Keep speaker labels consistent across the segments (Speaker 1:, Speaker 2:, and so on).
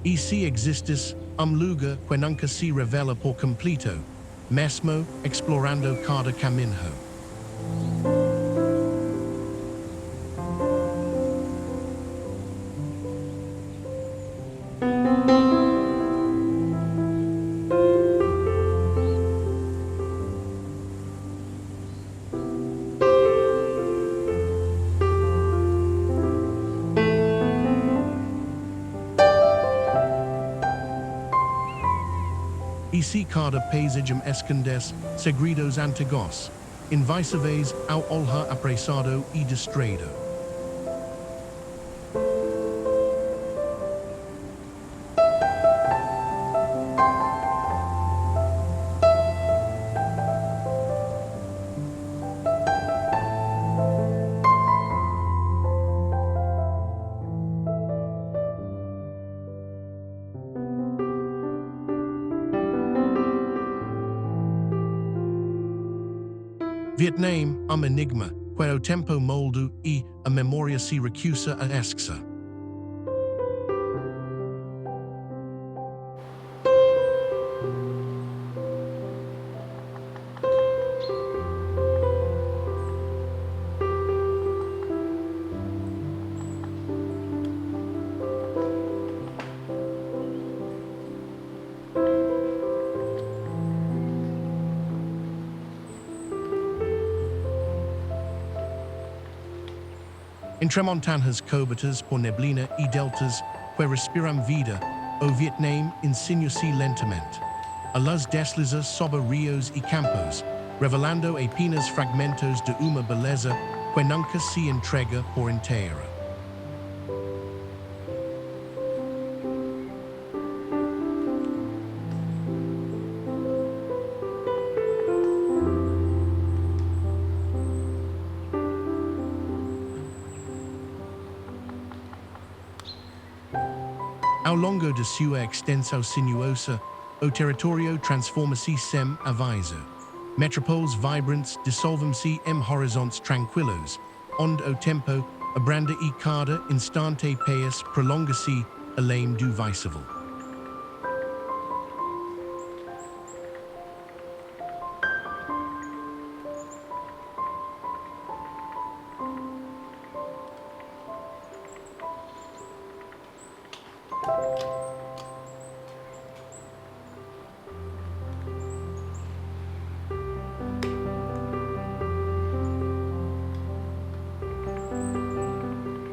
Speaker 1: E si existis, lugar que nunca se revela por completo, mesmo explorando cada caminho. E si cada paisagem escondes segredos antigos, invisíveis ao olhar apressado e distraído. Vietnam, enigma, que o tempo moldo e a memória se recusa a esquecer. Entre montanhas cobertas por neblina e deltas que respiram vida, o Vietnam insinua-se lentamente. A luz desliza sobre rios e campos, revelando apenas fragmentos de uma beleza que nunca se entrega por inteira. Ao longo de sua extensão sinuosa, o território transforma-se sem aviso. Metrópoles vibrantes dissolvem-se em horizontes tranquilos, onde o tempo abranda e cada instante país prolonga-se além do visível.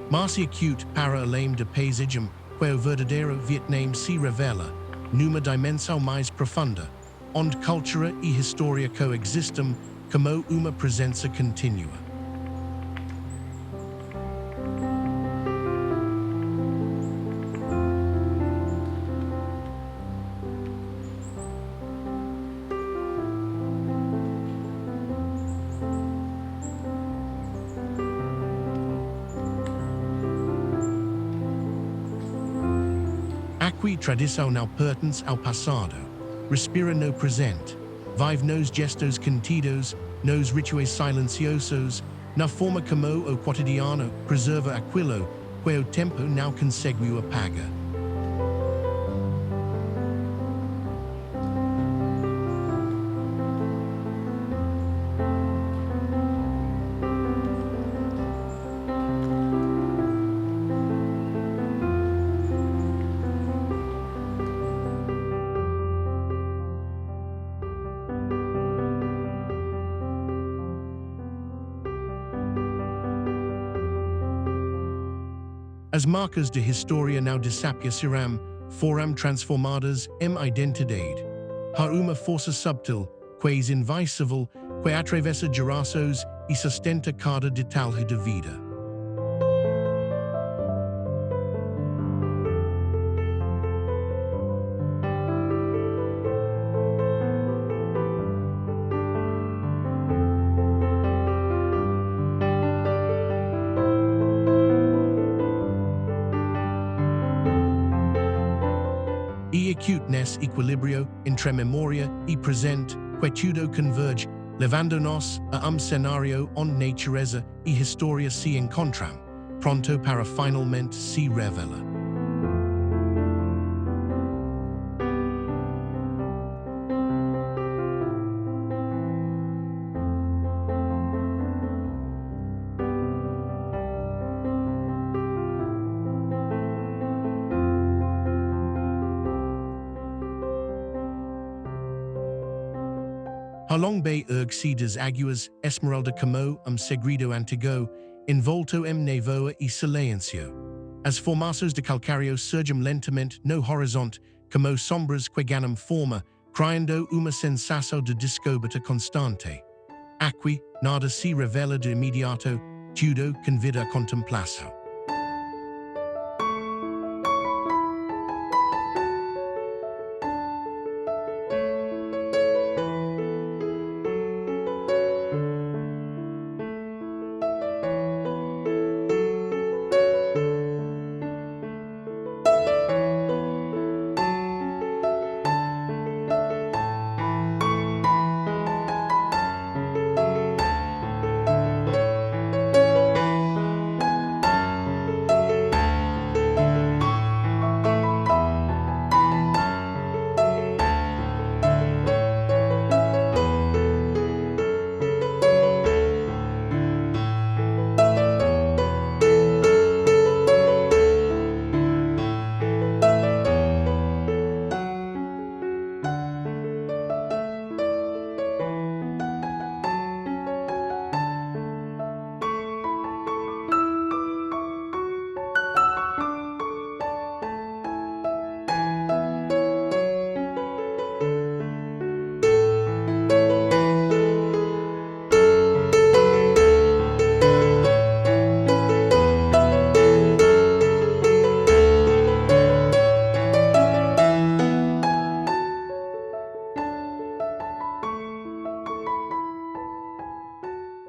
Speaker 1: Mais acute para além de paisagem que o verdadeiro Vietnam se revela, numa dimensão mais profunda, onde cultura e história coexistem como uma presença contínua. Aqui tradição não pertence ao passado, respira no presente, vive nos gestos contidos, nos rituais silenciosos, na forma como o cotidiano preserva aquilo que o tempo não consegue apagar. As marcas de história não desaparecerão, foram transformadas em identidade. Há uma força subtil, quase invisível, que atravessa gerações e sustenta cada detalhe de vida. E acute nesse equilíbrio entre memória e presente, que tudo converge Levando-nos a cenário onde natureza e história se encontram, pronto para finalmente se revela. Halong Bay erg das águas, Esmeralda como segredo antigo, envolto nevoa e silencio. As formações de calcário surgem lentamente no horizonte, como sombras que ganham forma, criando uma sensação de descoberta constante. Aqui, nada se revela de imediato, tudo convida a contemplação.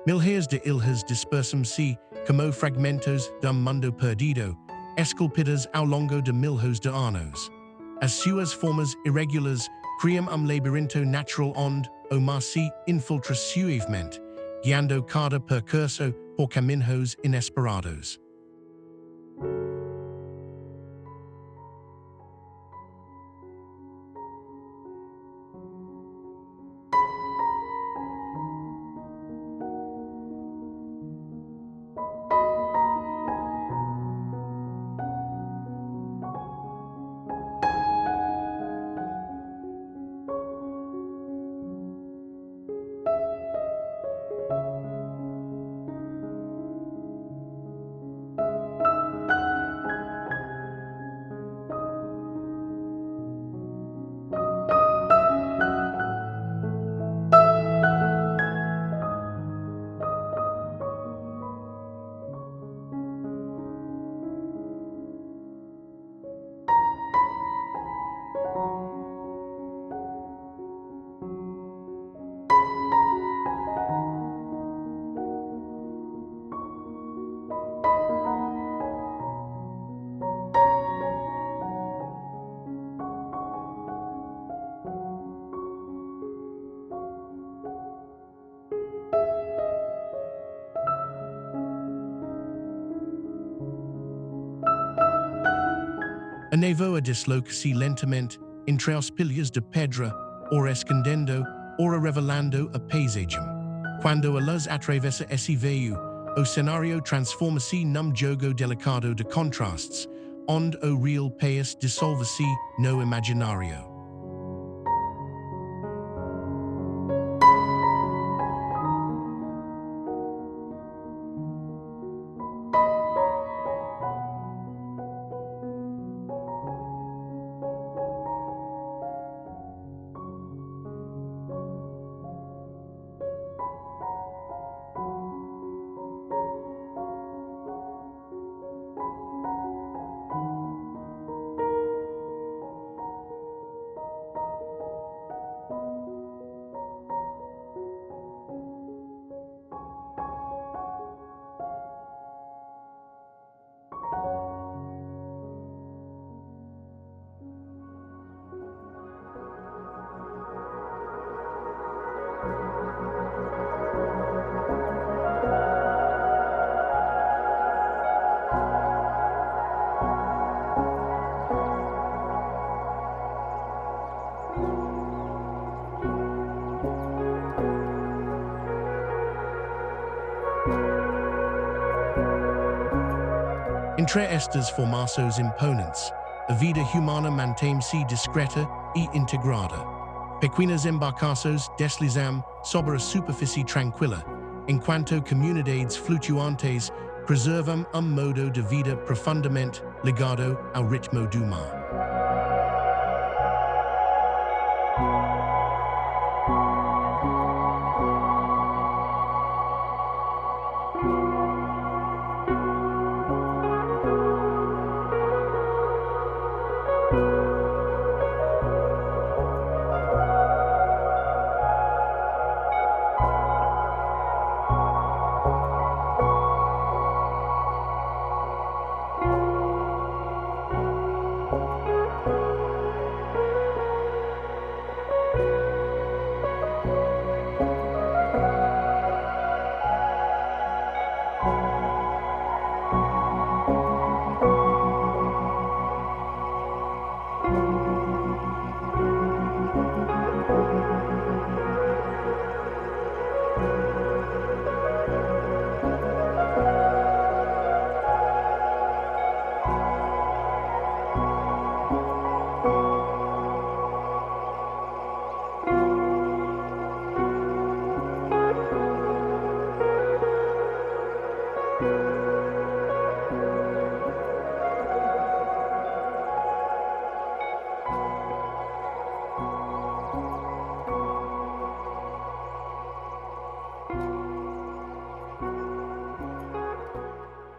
Speaker 1: Milhares de ilhas dispersam-se, como fragmentos mundo perdido, esculpidas ao longo de milhões de anos. As suas formas irregulares criam labirinto natural onde o mar se infiltra suavemente, guiando cada percurso por caminhos inesperados. A névoa desloca-se lentamente entre as pilhas de pedra, ora escondendo, ora revelando a paisagem. Quando a luz atravessa esse veio, o cenário transforma-se num jogo delicado de contrastes, onde o real país dissolve-se no imaginário. Entre estas formações imponentes, a vida humana mantém-se discreta e integrada. Pequenas embarcações deslizam sobre a superfície tranquila, enquanto comunidades flutuantes preservam modo de vida profundamente ligado ao ritmo do mar.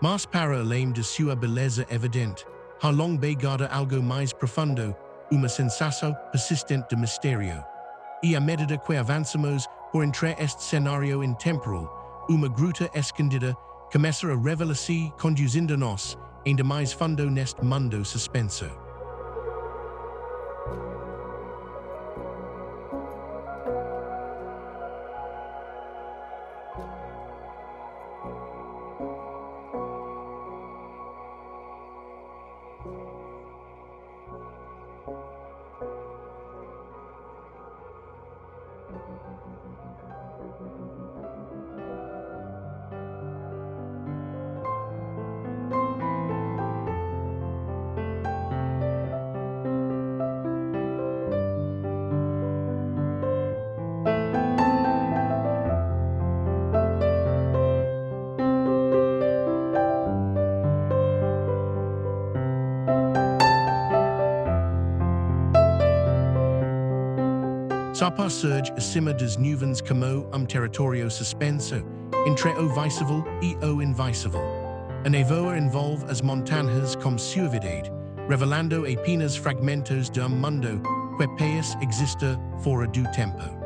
Speaker 1: Mas para além de sua beleza evidente, há long begada algo mais profundo, uma sensação persistente de mistério. E à medida que avançamos por entre este cenário intemporal, uma gruta escondida começa a revelar-se conduzindo-nos ainda mais fundo neste mundo suspenso. Sapa surge acima das nuvens como território suspenso, entre o visível e o invisível. A névoa envolve as montanhas com suavidade, revelando apenas fragmentos de mundo que parece existir fora do tempo.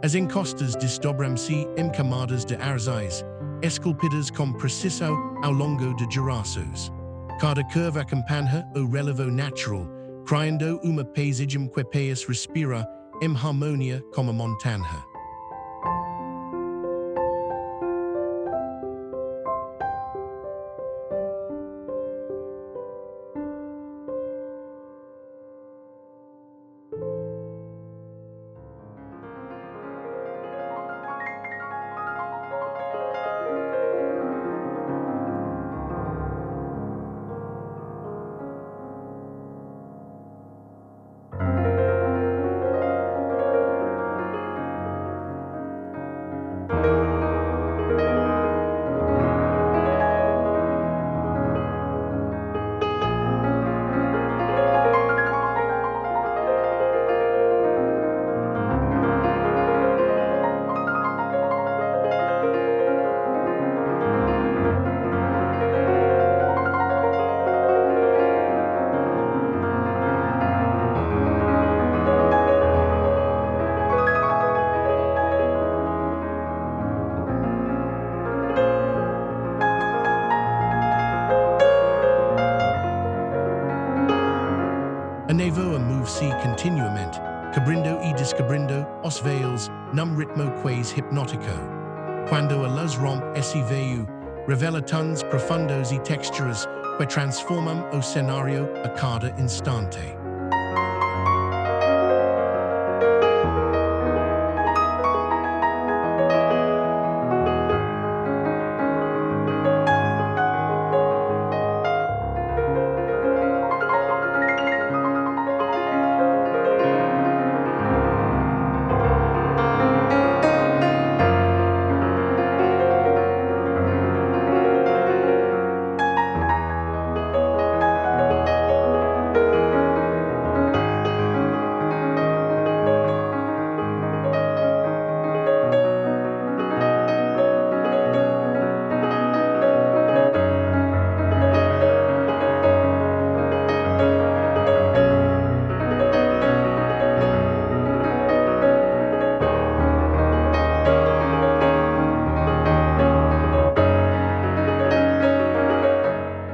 Speaker 1: As encostas desdobram-se em camadas de arzais, esculpidas com precisão ao longo de girassóis. Cada curva acompanha o relevo natural, criando uma paisagem que parece respirar em harmonia com a montanha. si continuamente, cabrindo e descabrindo, os veils, num ritmo quase hipnotico. Quando a luz rompe esse veio, revela tons profundos e texturas que transformam o cenário a cada instante.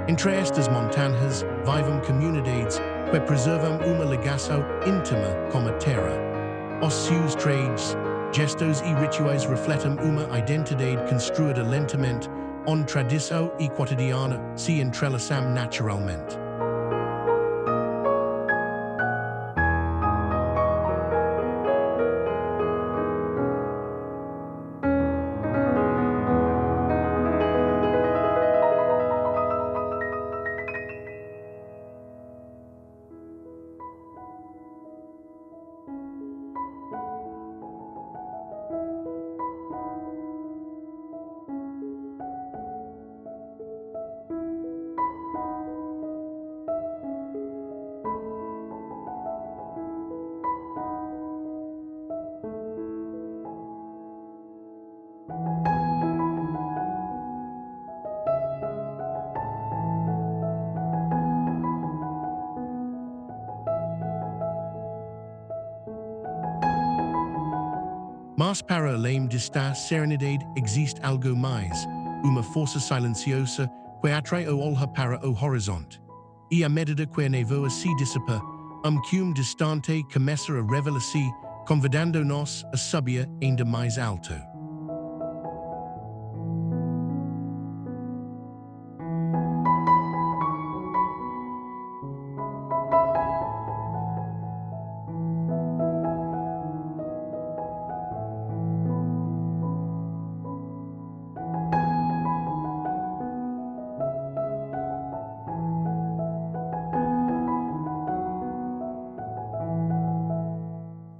Speaker 1: Entre estas montanhas, vivem comunidades que preservam uma ligação íntima com a terra. Os seus trades, gestos e rituais refletem uma identidade construída lentamente, onde tradição e cotidiana se entrelaçam naturalmente. Mas para além desta serenidade existe algo mais, uma força silenciosa que atrai o olhar para o horizonte. E à medida que a névoa se dissipa, cume distante começa a revelar-se, convidando-nos a subir ainda mais alto.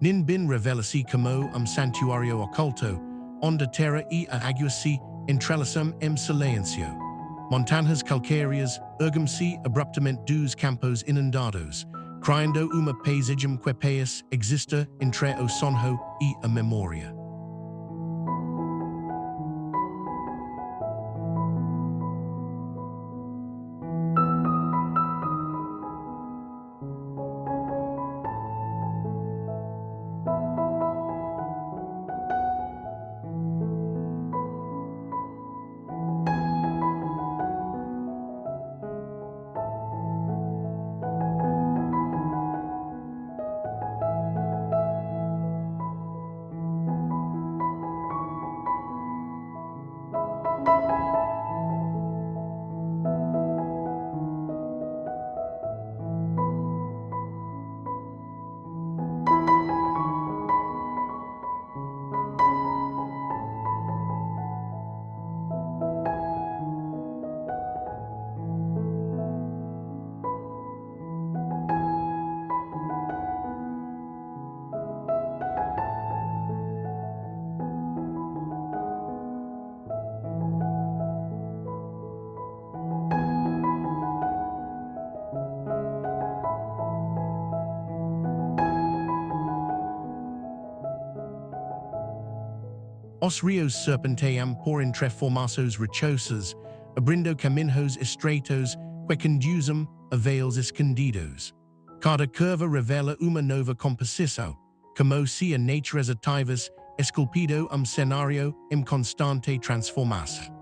Speaker 1: Ninh Binh revela-se como santuário oculto, onde a terra e a água se entrelaçam em silêncio. Montanhas calcáreas erguem-se abruptamente dos campos inundados, criando uma paisagem que parece existir entre o sonho e a memória. Os rios serpenteiam por entre formações rochosas, abrindo caminhos estreitos que conduzem a vales escondidos. Cada curva revela uma nova composição, como se a natureza tivesse esculpido cenário em constante transformação.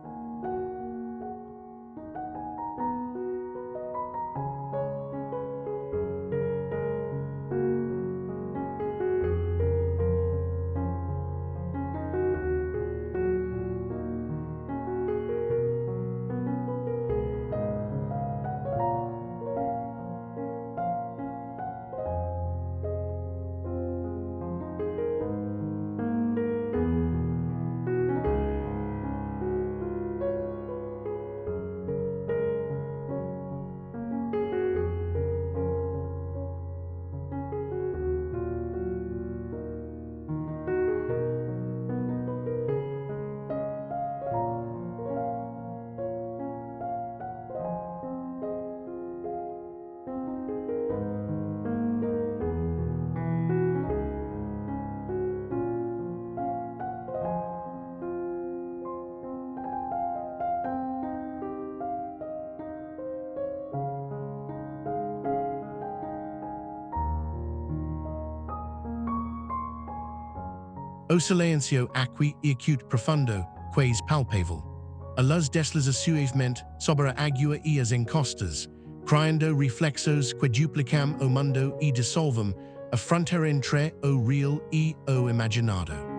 Speaker 1: O silencio aqui e acute profundo, quais palpável. A luz deslas suavemente sobre a água e as encostas, criando reflexos que duplicam o mundo e dissolvem a fronteira entre o real e o imaginado.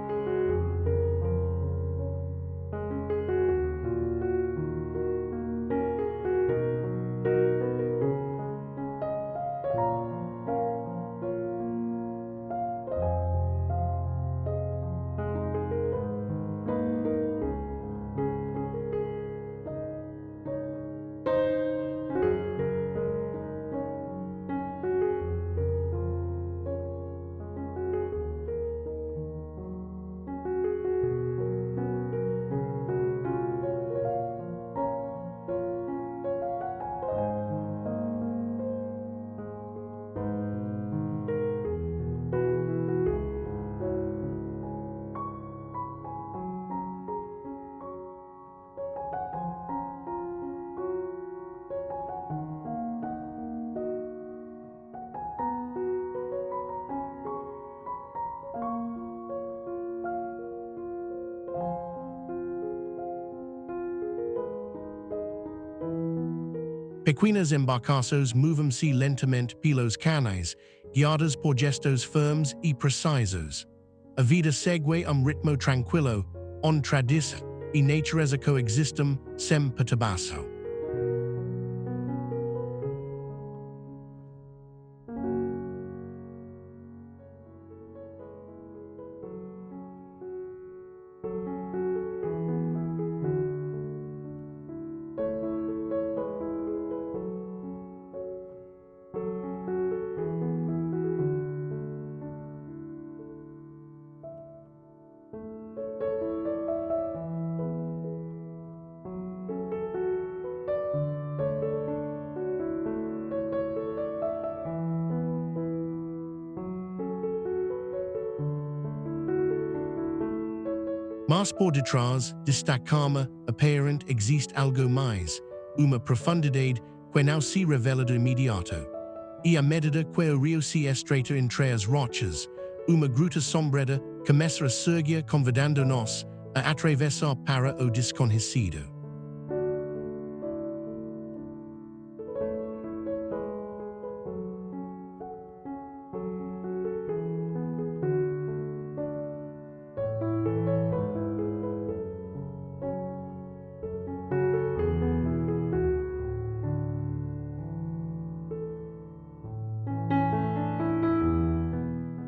Speaker 1: Pequenas embarcações movem-se lentamente pelos canais, guiadas por gestos firmes e precisos. A vida segue ritmo tranquilo, onde tradição e natureza coexistem sem perturbação. Mas por detrás destacama aparente existe algo mais, uma profundidade que não se revela de imediato. E à medida que o rio se estreita entre as rochas, uma gruta sombrada começa a surgir convidando-nos a atravessar para o desconhecido.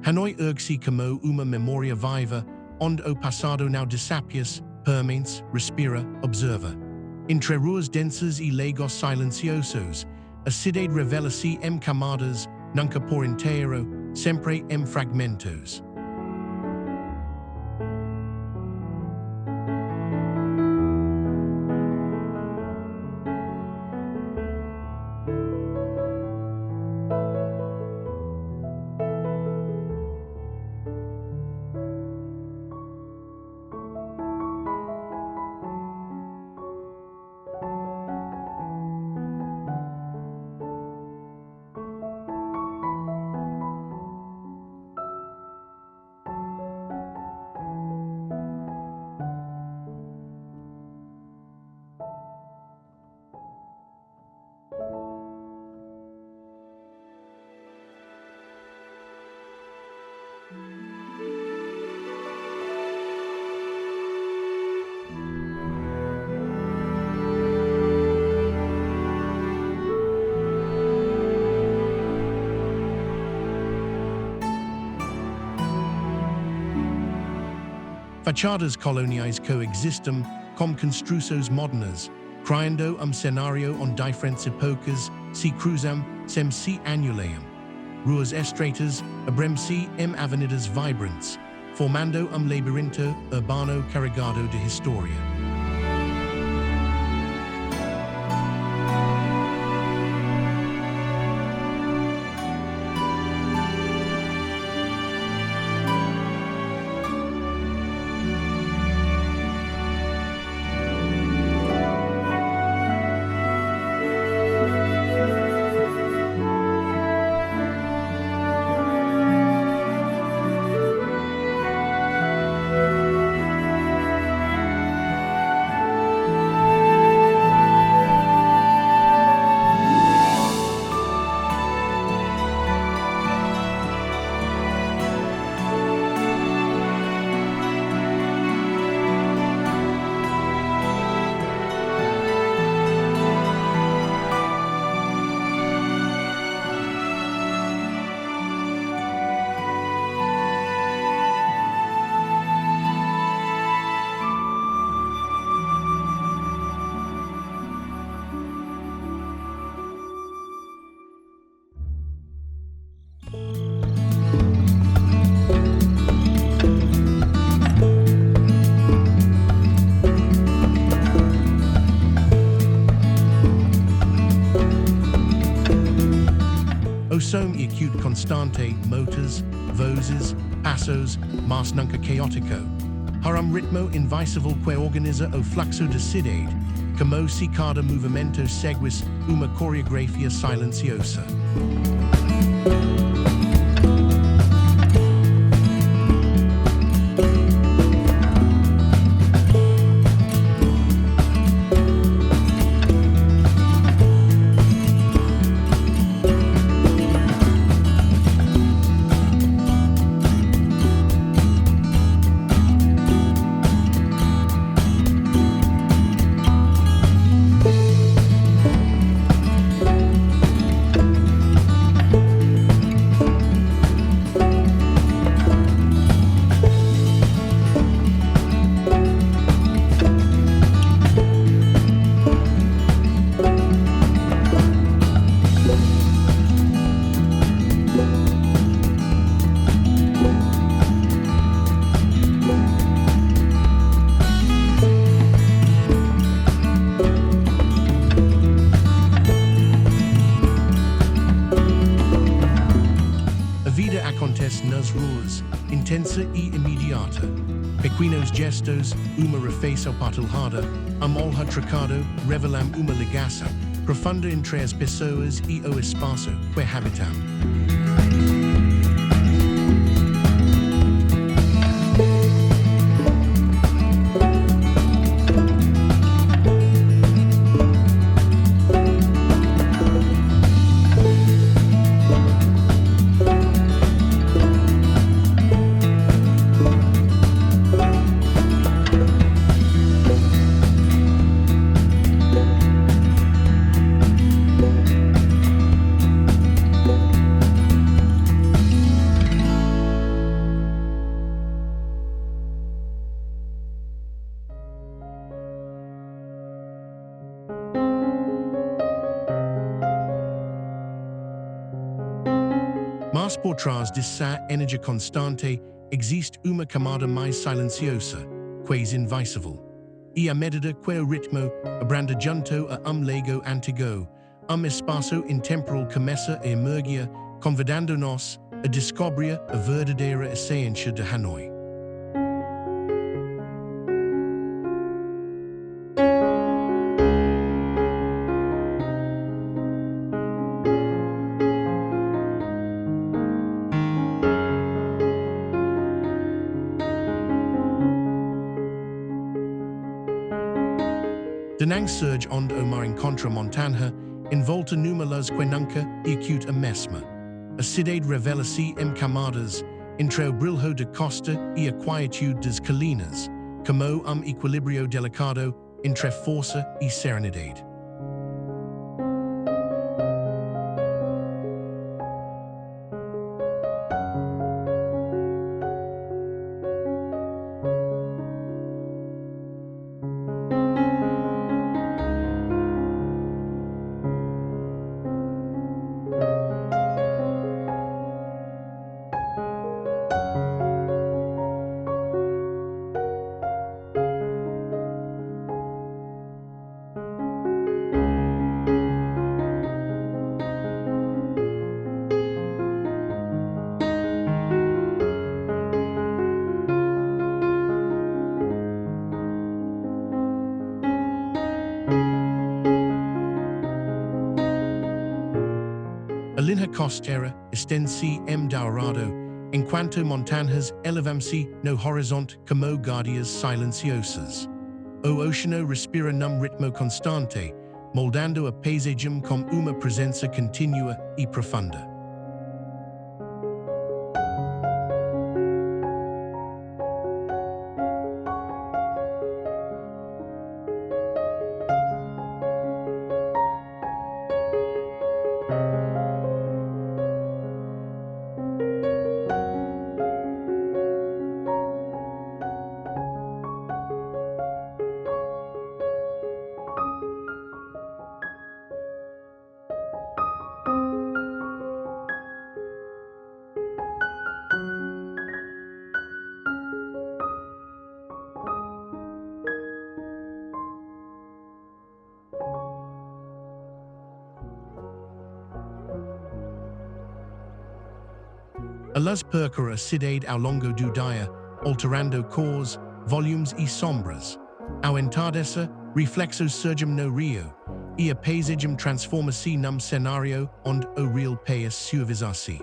Speaker 1: Hanoi ergue-se como uma memória viva, onde o passado não desaparece, permanece, respira, observa. Entre ruas densas e lagos silenciosos, a cidade revela-se em camadas, nunca por inteiro, sempre em fragmentos. Fachadas coloniais coexistem com construções modernas, criando cenário onde diferentes épocas se cruzam sem se anulam. Ruas estreitas abrem-se em avenidas vibrantes, formando labirinto urbano carregado de história. Som e acute constante, motas, vozes, passos, mas nunca chaotico. Harum ritmo invisível que organiza o fluxo de cidade, como se cada movimento seguisse uma coreografia silenciosa. Nas ruas, intensa e imediata. Pequenos gestos, uma refeição partilhada, amolha trocado, revelam uma ligação profunda entre as pessoas e o espaço que habitam. Mas por trás dessa energia constante existe uma camada mais silenciosa, quase invisível. E à medida que o ritmo abranda junto a lego antigo, espaço intemporal começa a emergir, convidando-nos a descobrir a verdadeira essência de Hanoi. Danang surge onde o mar encontra montanha, envolta numerosas que nunca e acute a mesma. A cidade revela-se em camadas, entre o brilho de costa e a quietude das colinas, como equilíbrio delicado entre força e serenidade. A linha costeira estende-se dourado, enquanto montanhas elevam-se no horizonte como guardias silenciosas. O oceano respira num ritmo constante, moldando a paisagem com uma presença contínua e profunda. A luz percora cidade ao longo do dia, alterando cores, volumes e sombras. Ao entardecer, reflexos surgem no rio, e a paisagem transforma-se num cenário onde o real país suavizar-se.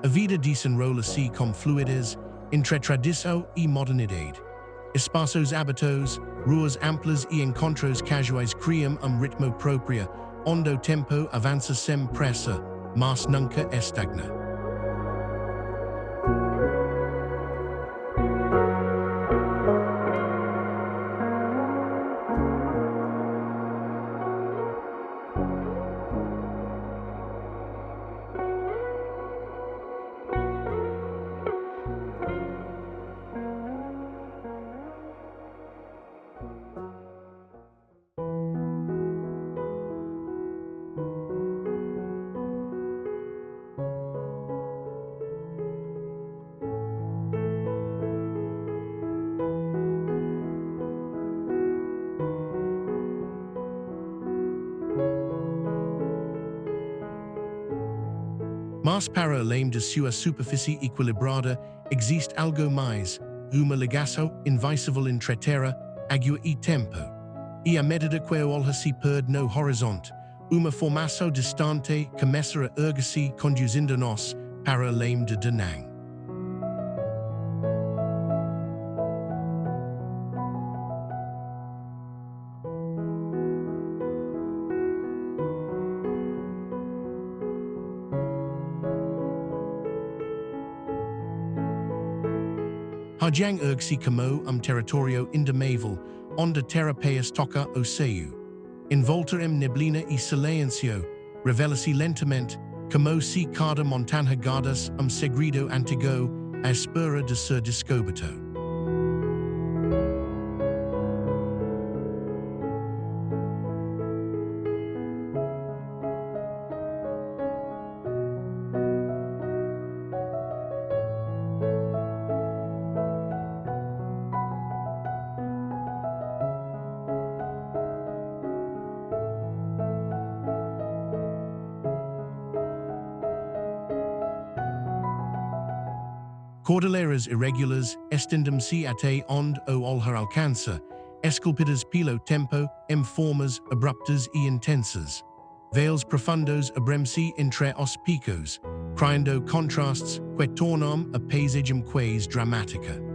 Speaker 1: A vida desenrola-se com fluidez entre tradição e modernidade. Espaços abertos, ruas amplas e encontros casuais criam ritmo próprio, onde o tempo avança sem pressa, mas nunca estagna. Mas para além de sua superfície equilibrada, existe algo mais, uma ligação invisível entre terra, água e tempo. E à medida que o olhar se perde no horizonte, uma formação distante começa a erguer-se conduzindo-nos para além de Ninh. Giang ergue-se como território indomável, onde a terra país toca o céu. Envolta neblina e silêncio, revela-se lentamente, como se cada montanha guardasse segredo antigo, à espera de ser descoberto. Cordilleras irregulares estendem-se até onde o olhar alcança, esculpidas pelo tempo, em formas abruptas e intensas. Vales profundos abrem-se entre os picos, criando contrastes que tornam a paisagem quase dramática.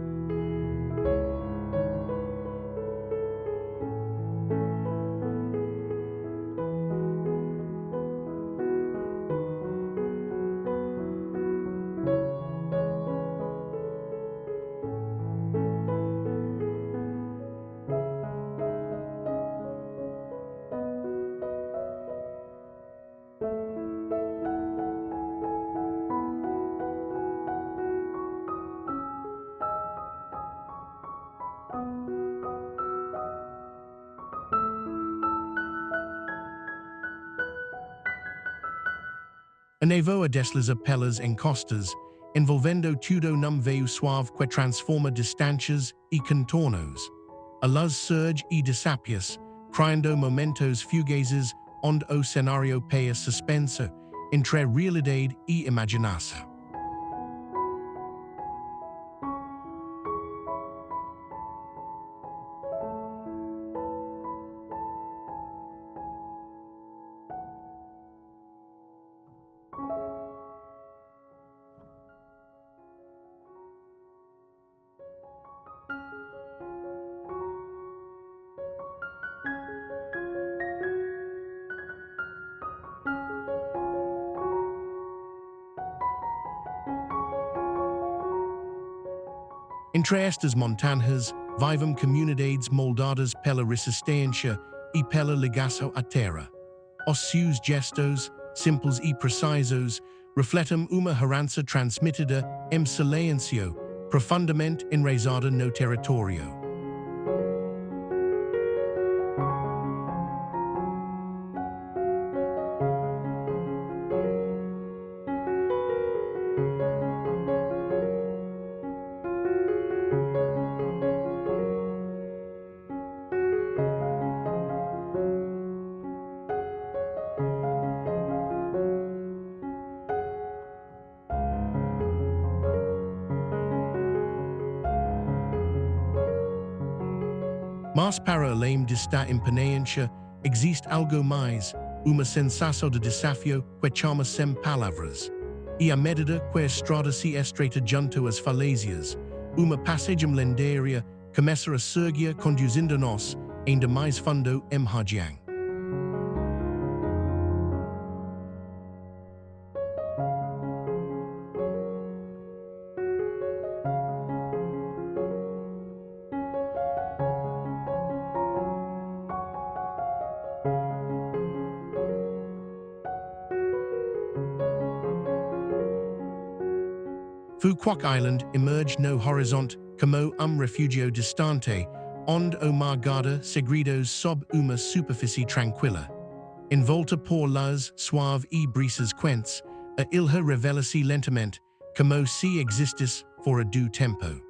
Speaker 1: Anevoa desliza pelas encostas, envolvendo tudo num veio suave que transforma distantes e contornos. A luz surge e desapias, criando momentos fugazes onde o cenário paia suspenso entre realidade e imaginação. Entre estas montanhas, vivem comunidades moldadas pela resistência e pela ligação à terra. Os seus gestos, simples e precisos, refletem uma herança transmitida em silêncio, profundamente enraizada no território. Mas para além desta imponência, existe algo mais, uma sensação de desafio que chama sem palavras. E à medida que a estrada se estreita junto às falésias, uma passagem lendária começa a surgir conduzindo-nos ainda mais fundo em Giang. Quoc Island emerge no horizonte como refugio distante, onde o mar guarda segredos sob uma superfície tranquila. Envolta por luz suave e brisas quentes, a ilha revela-se lentamente, como se existisse fora do tempo.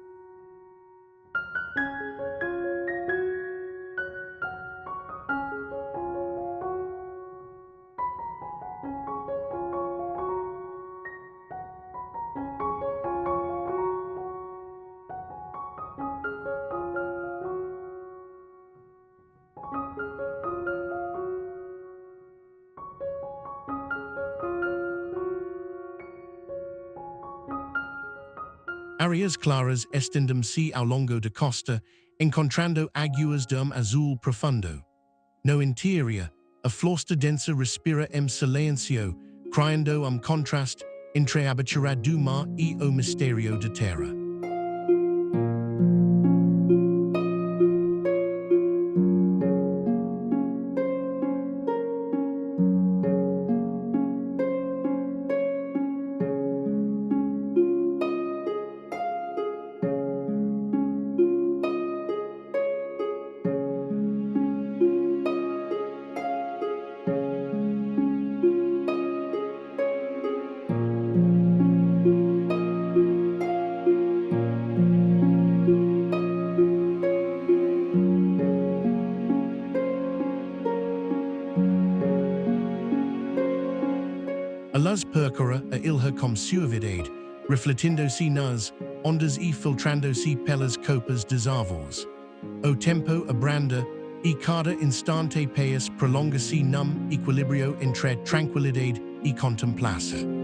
Speaker 1: Áreas claras estendem-se ao longo da costa, encontrando águas de azul profundo. No interior, a floresta densa respira em silêncio, criando contraste entre a abertura do mar e o mistério da terra. A luz percorre a ilha com suavidade, refletindo-se nas ondas e filtrando-se pelas copas das árvores. O tempo abranda e cada instante país prolonga-se num equilíbrio entre tranquilidade e contemplação.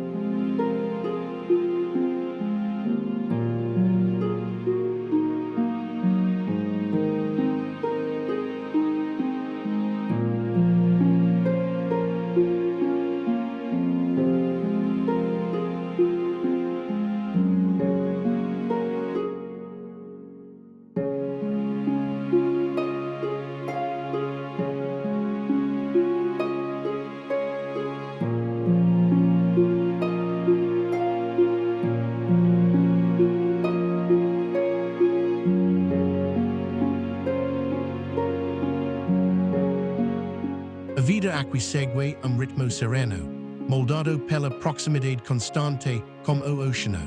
Speaker 1: A vida aqui segue ritmo sereno, moldado pela proximidade constante como o oceano.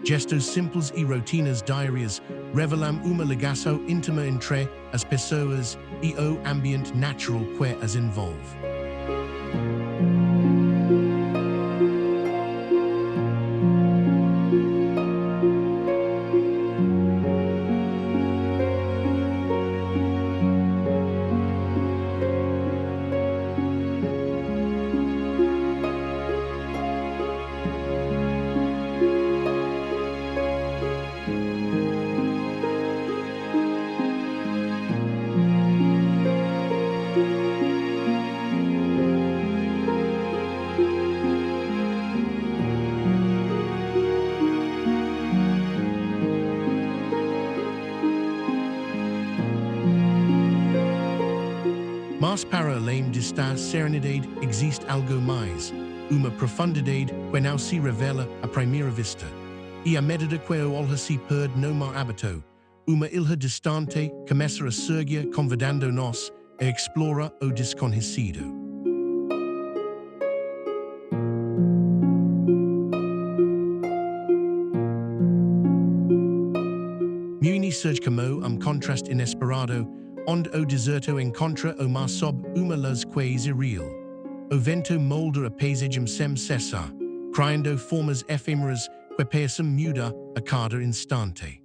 Speaker 1: Gestos simples e rotinas diárias revelam uma ligação íntima entre as pessoas e o ambiente natural que as envolve. Mas para além desta serenidade existe algo mais, uma profundidade que não se revela à primeira vista. E à medida que o olhar se perde no mar hábito, uma ilha distante começa a surgir convidando-nos a explorar o desconhecido. Muni surge como contraste inesperado, onde o deserto encontra o mar sob uma luz quase irreal. O vento molda a paisagem sem cessar, criando formas efêmeras que parecem mudar a cada instante.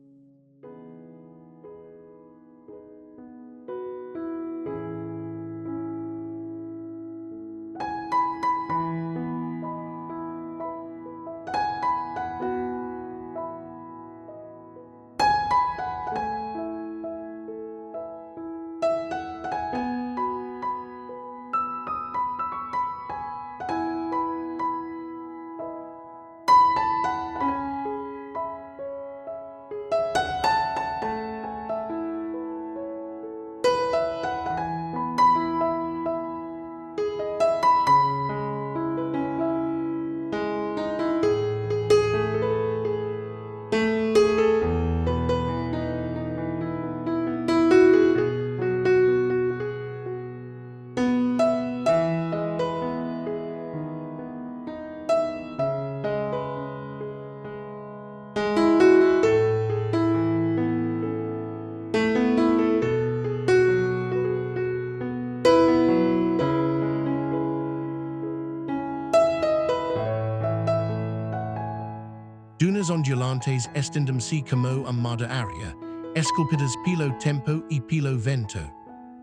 Speaker 1: Dunas ondulantes estendem-se como uma área, esculpidas pelo tempo e pelo vento.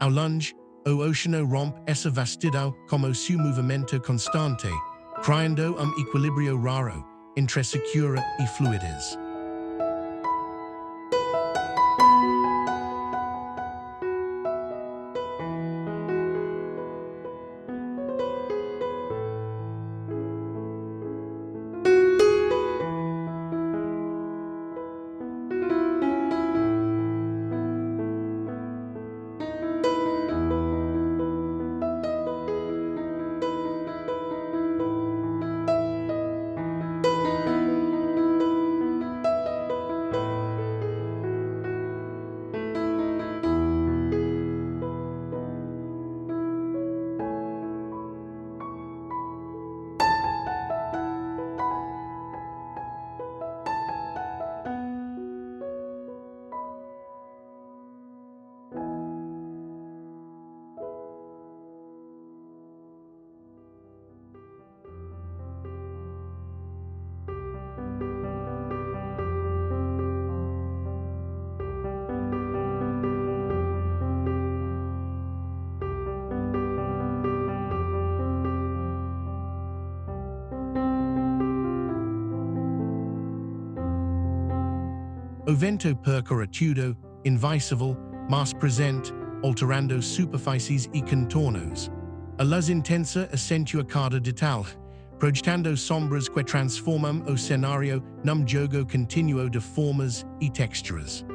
Speaker 1: Ao longe, o oceano rompe essa vastidão como seu movimento constante, criando equilíbrio raro entre secura e fluidez. O vento percorre tudo, invisível, mas presente, alterando superfícies e contornos. A luz intensa acentua cada detalhe, projetando sombras que transformam o cenário num jogo contínuo de formas e texturas.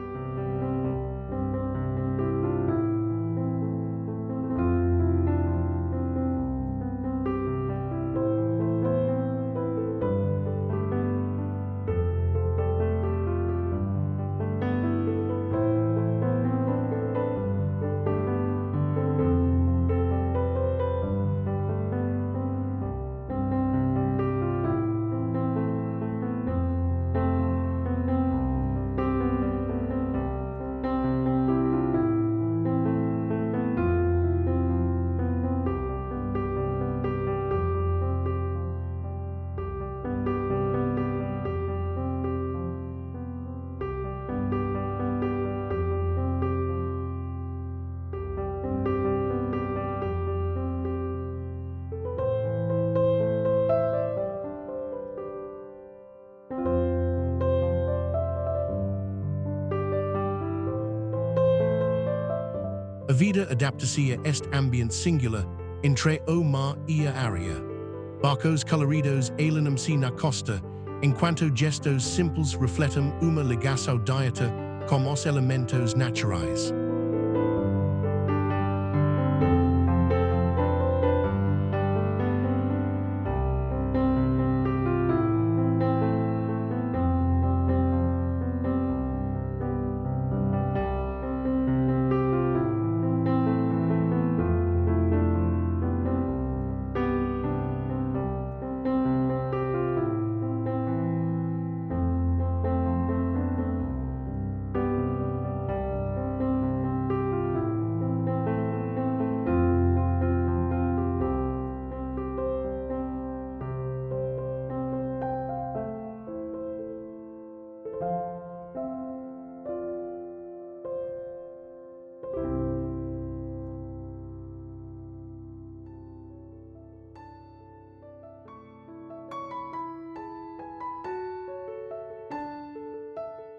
Speaker 1: vida adaptacia est ambient singular, entre o mar y area. Barcos coloridos alienum si na costa, en cuanto gestos simples refletum uma ligação dieta com os elementos naturais.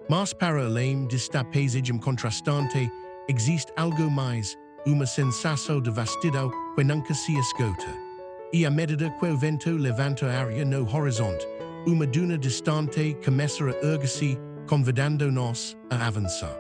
Speaker 1: Mas para além desta paisagem contrastante, existe algo mais, uma sensação de vastidão que nunca se esgota. E à medida que o vento levanta a área no horizonte, uma duna distante começa a erguer-se, convidando-nos a avançar.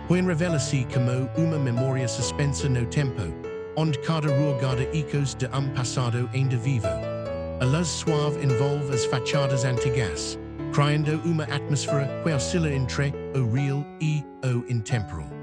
Speaker 1: Pueden revela-se como uma memória suspensa no tempo, onde cada rua guarda ecos de passado ainda vivo. A luz suave envolve as fachadas antigas, criando uma atmosfera que oscila entre o real e o intemporal.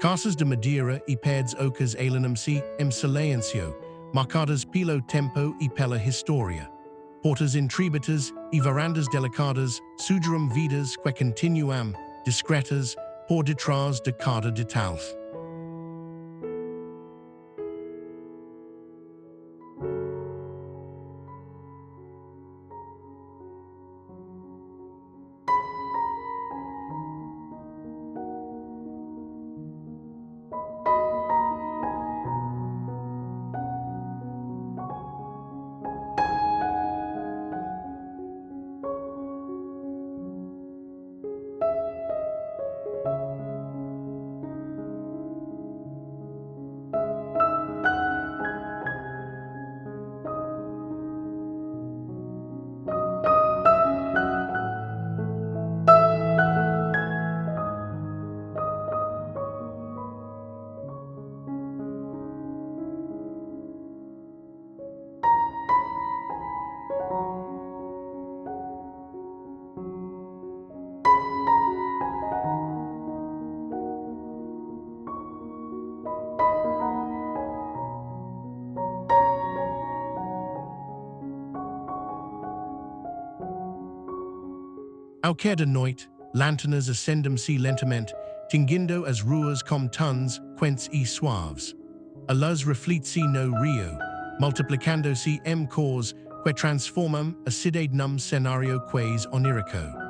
Speaker 1: Casas de madeira e paredes ocas alienam-se em silêncio, marcadas pelo tempo e pela história. Portas intríbitas e varandas delicadas sugerem vidas que continuam, discretas, por detrás de cada detalhe. Ao cair da noite, lanternas acendem-se lentamente, tingindo as ruas com tons quentes e suaves. A luz reflete-se no rio, multiplicando-se em cores que transformam a cidade num cenário quase onírico.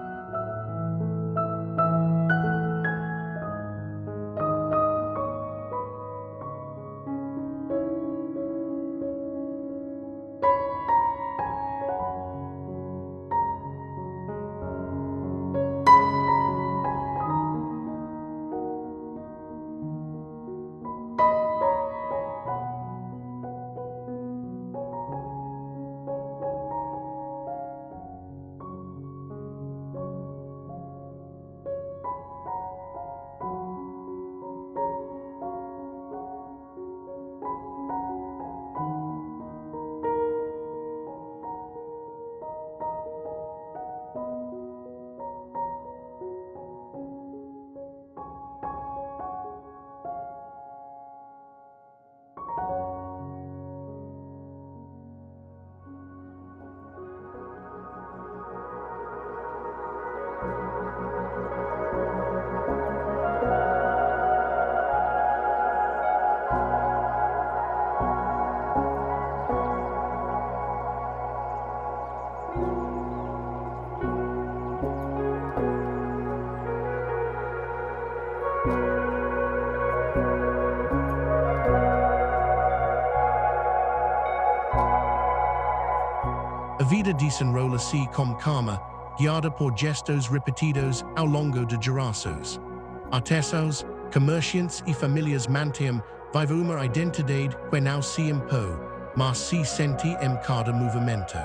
Speaker 1: A vida desenrola se com calma, guiada por gestos repetidos ao longo de gerações. Artesãos, comerciantes e famílias mantêm viva uma identidade que não se impõe, mas se sente em cada movimento.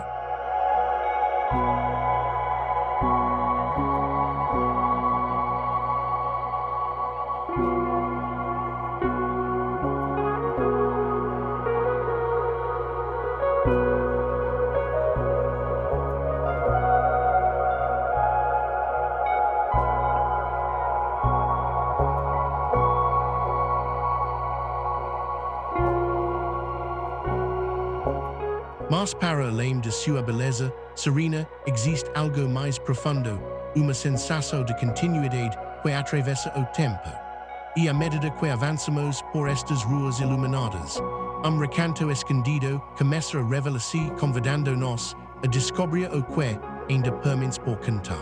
Speaker 1: Mas para além de sua beleza serena, existe algo mais profundo, uma sensação de continuidade que atravessa o tempo. E à medida que avançamos por estas ruas iluminadas, recanto escondido começa a revelar-se, convidando-nos a descobrir o que ainda permanece por cantar.